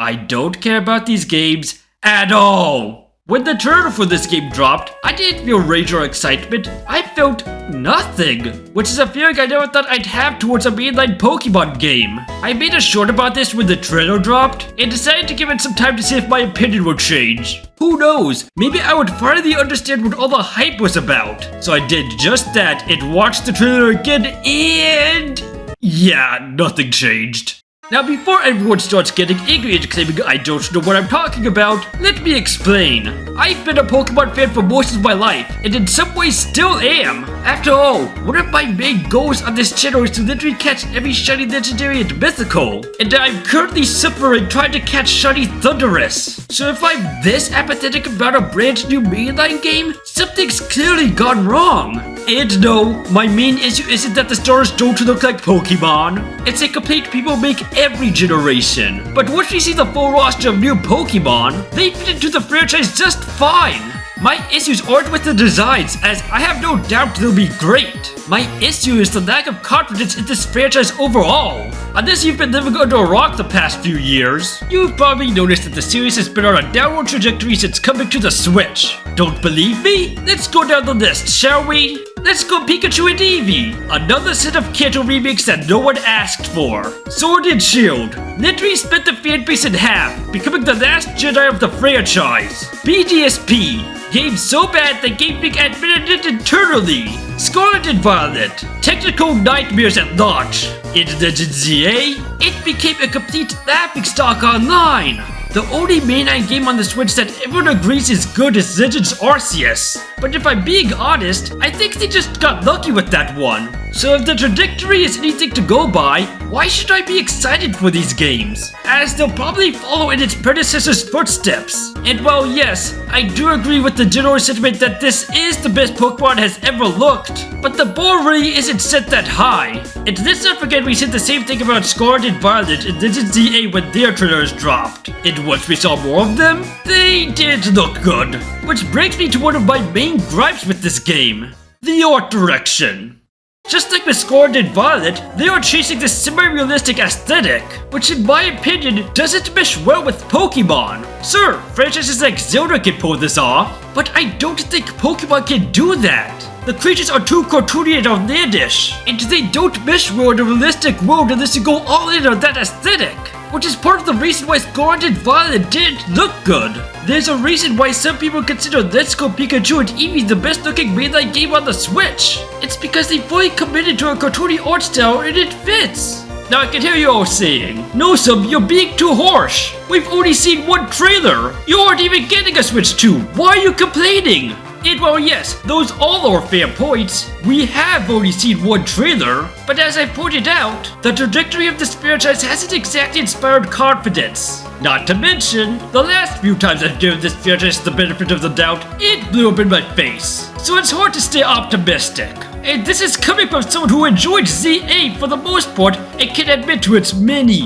I don't care about these games at all. When the trailer for this game dropped, I didn't feel rage or excitement. I felt nothing, which is a feeling I never thought I'd have towards a mainline Pokemon game. I made a short about this when the trailer dropped and decided to give it some time to see if my opinion would change. Who knows, maybe I would finally understand what all the hype was about. So I did just that and watched the trailer again and... yeah, nothing changed. Now before everyone starts getting angry and claiming I don't know what I'm talking about, let me explain. I've been a Pokemon fan for most of my life, and in some ways still am. After all, one of my main goals on this channel is to literally catch every shiny legendary and mythical, and I'm currently suffering trying to catch shiny Thundurus. So if I'm this apathetic about a brand new mainline game, something's clearly gone wrong. And no, my main issue isn't that the stars don't look like Pokemon. It's a complaint people make every generation. But once we see the full roster of new Pokemon, they fit into the franchise just fine. My issues aren't with the designs, as I have no doubt they'll be great. My issue is the lack of confidence in this franchise overall. Unless you've been living under a rock the past few years, you've probably noticed that the series has been on a downward trajectory since coming to the Switch. Don't believe me? Let's go down the list, shall we? Let's go Pikachu and Eevee, another set of Kanto remakes that no one asked for. Sword and Shield literally split the fanbase in half, becoming the last Jedi of the franchise. BDSP, game so bad that Game Freak admitted it internally. Scarlet and Violet, technical nightmares at launch. In Legend ZA, it became a complete laughingstock online. The only mainline game on the Switch that everyone agrees is good is Legends Arceus. But if I'm being honest, I think they just got lucky with that one. So if the trajectory is anything to go by, why should I be excited for these games? As they'll probably follow in its predecessor's footsteps. And while yes, I do agree with the general sentiment that this is the best Pokemon has ever looked, but the bar really isn't set that high. And let's not forget we said the same thing about Scarlet and Violet in Legend ZA when their trailers dropped. And once we saw more of them, they did look good. Which brings me to one of my main gripes with this game: the art direction. Just like with Scarlet and Violet, they are chasing this semi-realistic aesthetic, which in my opinion doesn't mesh well with Pokemon. Sure, franchises like Zelda can pull this off, but I don't think Pokemon can do that. The creatures are too cartoony and outlandish, and they don't mesh well in a realistic world unless you go all in on that aesthetic. Which is part of the reason why Scarlet and Violet didn't look good. There's a reason why some people consider Let's Go Pikachu and Eevee the best looking mainline game on the Switch. It's because they fully committed to a cartoony art style and it fits. Now I can hear you all saying, "No Sub, you're being too harsh. We've only seen one trailer. You aren't even getting a Switch 2. Why are you complaining?" And while yes, those all are fair points, we have only seen one trailer, but as I pointed out, the trajectory of this franchise hasn't exactly inspired confidence. Not to mention, the last few times I've given this franchise the benefit of the doubt, it blew up in my face. So it's hard to stay optimistic. And this is coming from someone who enjoyed ZA for the most part and can admit to its many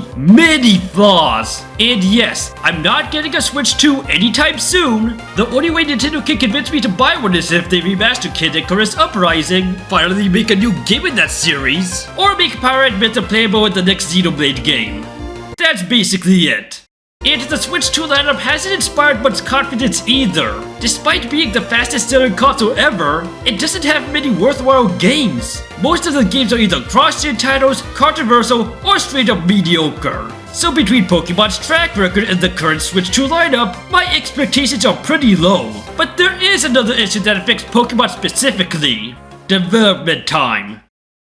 flaws. And yes, I'm not getting a Switch 2 anytime soon. The only way Nintendo can convince me to buy one is if they remaster Kid Icarus Uprising, finally make a new game in that series, or make Power and Myth playable in the next Xenoblade game. That's basically it. And the Switch 2 lineup hasn't inspired much confidence either. Despite being the fastest selling console ever, it doesn't have many worthwhile games. Most of the games are either cross-gen titles, controversial, or straight up mediocre. So between Pokemon's track record and the current Switch 2 lineup, my expectations are pretty low. But there is another issue that affects Pokemon specifically: development time.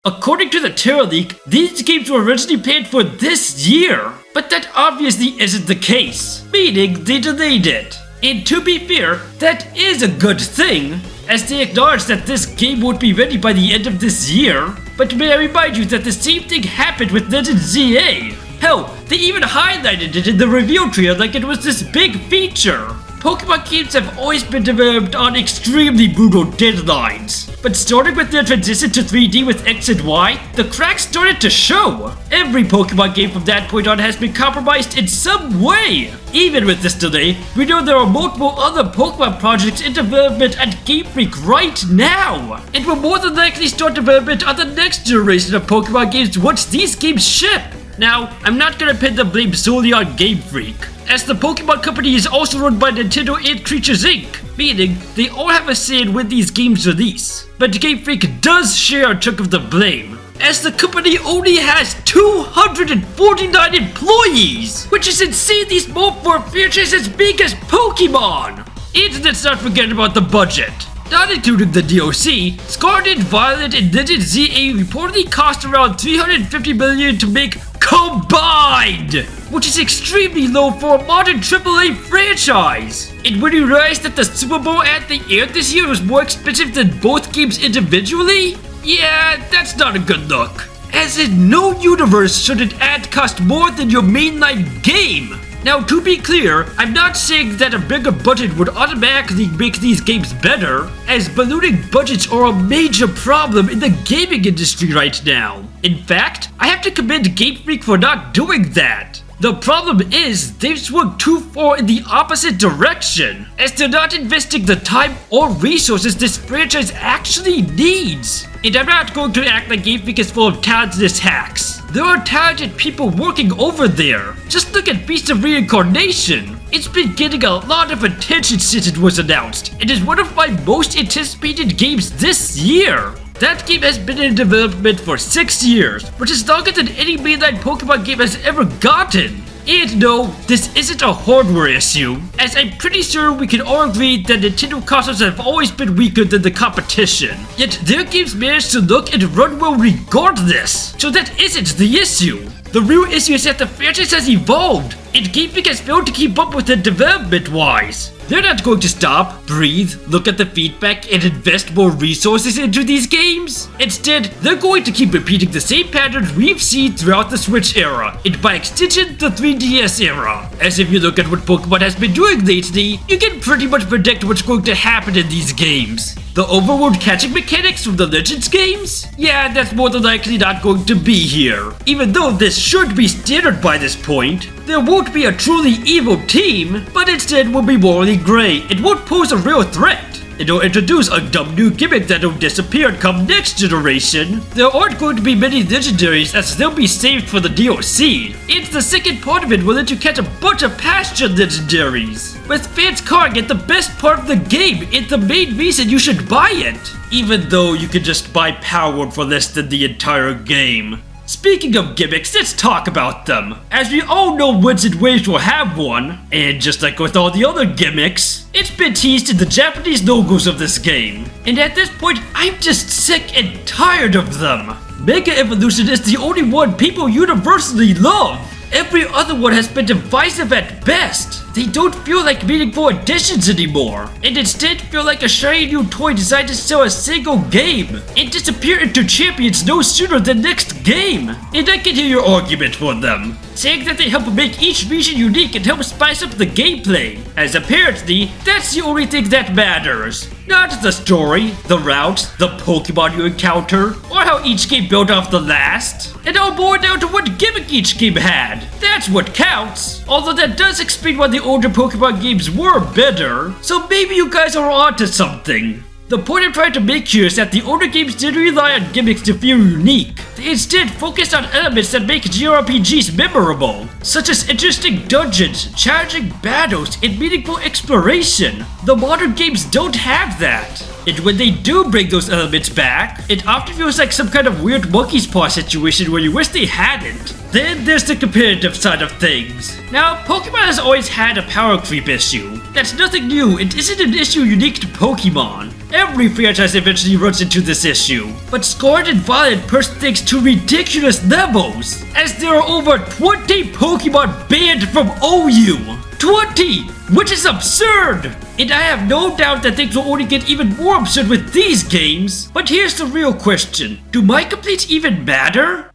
According to the Terra Leak, these games were originally planned for this year, but that obviously isn't the case, meaning they delayed it. And to be fair, that is a good thing, as they acknowledge that this game won't be ready by the end of this year. But may I remind you that the same thing happened with Legend ZA. Hell, they even highlighted it in the reveal trailer like it was this big feature. Pokemon games have always been developed on extremely brutal deadlines, but starting with their transition to 3D with X and Y, the cracks started to show. Every Pokemon game from that point on has been compromised in some way. Even with this delay, we know there are multiple other Pokemon projects in development at Game Freak right now, and will more than likely start development on the next generation of Pokemon games once these games ship. Now, I'm not gonna pin the blame solely on Game Freak, as the Pokemon company is also run by Nintendo and Creatures Inc., meaning they all have a say in when these games release. But Game Freak does share a chunk of the blame, as the company only has 249 employees, which is insanely small for a franchise as big as Pokemon. And let's not forget about the budget. Not including the DLC, Scarlet, Violet, and Legend ZA reportedly cost around $350 million to make combined, which is extremely low for a modern AAA franchise. And when you realize that the Super Bowl ad they aired this year was more expensive than both games individually, yeah, that's not a good look. As in, no universe should an ad cost more than your mainline game. Now, to be clear, I'm not saying that a bigger budget would automatically make these games better, as ballooning budgets are a major problem in the gaming industry right now. In fact, I have to commend Game Freak for not doing that. The problem is, they've swung too far in the opposite direction, as they're not investing the time or resources this franchise actually needs. And I'm not going to act like Game Freak is full of talentless hacks. There are talented people working over there. Just look at Beast of Reincarnation. It's been getting a lot of attention since it was announced. It is one of my most anticipated games this year. That game has been in development for 6 years, which is longer than any mainline Pokemon game has ever gotten. And no, this isn't a hardware issue, as I'm pretty sure we can all agree that Nintendo consoles have always been weaker than the competition. Yet their games manage to look and run well regardless, so that isn't the issue. The real issue is that the franchise has evolved, and Game Freak has failed to keep up with it development-wise. They're not going to stop, breathe, look at the feedback, and invest more resources into these games. Instead, they're going to keep repeating the same patterns we've seen throughout the Switch era, and by extension, the 3DS era. As if you look at what Pokemon has been doing lately, you can pretty much predict what's going to happen in these games. The overworld catching mechanics from the Legends games? Yeah, that's more than likely not going to be here. Even though this should be standard by this point, there won't be a truly evil team, but instead will be morally gray. It won't pose a real threat. It'll introduce a dumb new gimmick that'll disappear come next generation. There aren't going to be many legendaries as they'll be saved for the DLC. And the second part of it will let you catch a bunch of pasture legendaries, with fans calling it the best part of the game and the main reason you should buy it. Even though you can just buy Power Word for less than the entire game. Speaking of gimmicks, let's talk about them. As we all know, Winds and Waves will have one, and just like with all the other gimmicks, it's been teased in the Japanese logos of this game. And at this point, I'm just sick and tired of them. Mega Evolution is the only one people universally love. Every other one has been divisive at best. They don't feel like meaningful additions anymore, and instead feel like a shiny new toy designed to sell a single game, and disappear into champions no sooner than next game. And I can hear your argument for them, saying that they help make each region unique and help spice up the gameplay, as apparently that's the only thing that matters. Not the story, the routes, the Pokemon you encounter, or how each game built off the last. It all boiled down to what gimmick each game had. That's what counts. Although that does explain why the older Pokemon games were better, so maybe you guys are onto something. The point I'm trying to make here is that the older games didn't rely on gimmicks to feel unique. They instead focused on elements that make JRPGs memorable, such as interesting dungeons, challenging battles, and meaningful exploration. The modern games don't have that. And when they do bring those elements back, it often feels like some kind of weird monkey's paw situation where you wish they hadn't. Then there's the competitive side of things. Now, Pokemon has always had a power creep issue. That's nothing new and isn't an issue unique to Pokemon. Every franchise eventually runs into this issue, but Scarlet and Violet push things to ridiculous levels, as there are over 20 Pokemon banned from OU. 20! Which is absurd! And I have no doubt that things will only get even more absurd with these games. But here's the real question. Do my complaints even matter?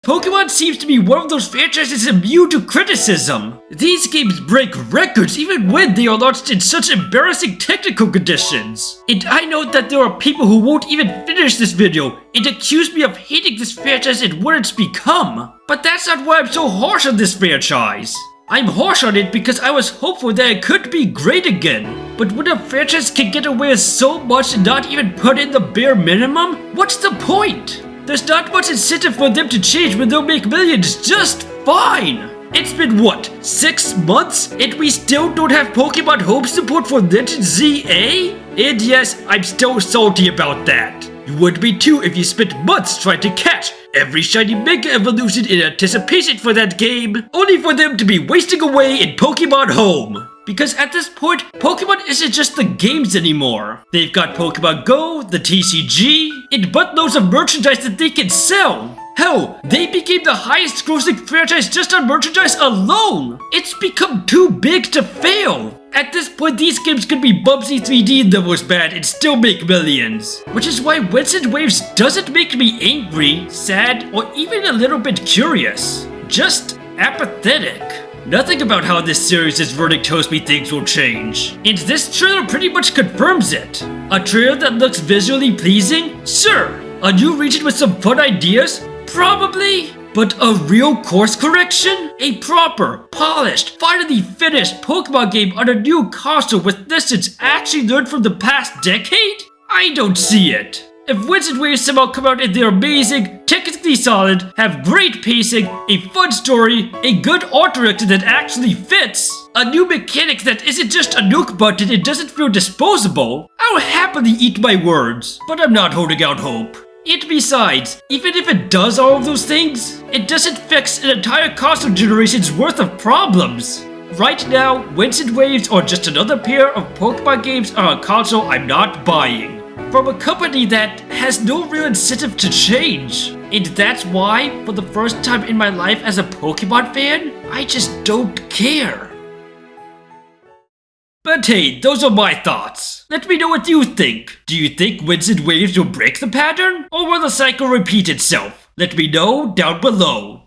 Pokemon seems to be one of those franchises immune to criticism. These games break records even when they are launched in such embarrassing technical conditions. And I know that there are people who won't even finish this video and accuse me of hating this franchise and what it's become. But that's not why I'm so harsh on this franchise. I'm harsh on it because I was hopeful that it could be great again. But when a franchise can get away with so much and not even put in the bare minimum, what's the point? There's not much incentive for them to change when they'll make millions just fine. It's been what, 6 months? And we still don't have Pokemon Home support for Legend ZA? And yes, I'm still salty about that. You would be too if you spent months trying to catch every shiny Mega Evolution in anticipation for that game, only for them to be wasting away in Pokemon Home. Because at this point, Pokemon isn't just the games anymore. They've got Pokemon Go, the TCG, and buttloads of merchandise that they can sell. Hell, they became the highest grossing franchise just on merchandise alone! It's become too big to fail! At this point, these games could be Bubsy 3D in the most bad and still make millions. Which is why Winds and Waves doesn't make me angry, sad, or even a little bit curious. Just apathetic. Nothing about how this series' verdict tells me things will change. And this trailer pretty much confirms it. A trailer that looks visually pleasing? Sure. A new region with some fun ideas? Probably. But a real course correction? A proper, polished, finally finished Pokemon game on a new console with lessons actually learned from the past decade? I don't see it. If Winds and Waves somehow come out and they're amazing, technically solid, have great pacing, a fun story, a good art direction that actually fits, a new mechanic that isn't just a nuke button and doesn't feel disposable, I'll happily eat my words. But I'm not holding out hope. And besides, even if it does all of those things, it doesn't fix an entire console generation's worth of problems. Right now, Winds and Waves are just another pair of Pokemon games on a console I'm not buying. From a company that has no real incentive to change. And that's why, for the first time in my life as a Pokemon fan, I just don't care. But hey, those are my thoughts. Let me know what you think. Do you think Winds and Waves will break the pattern? Or will the cycle repeat itself? Let me know down below.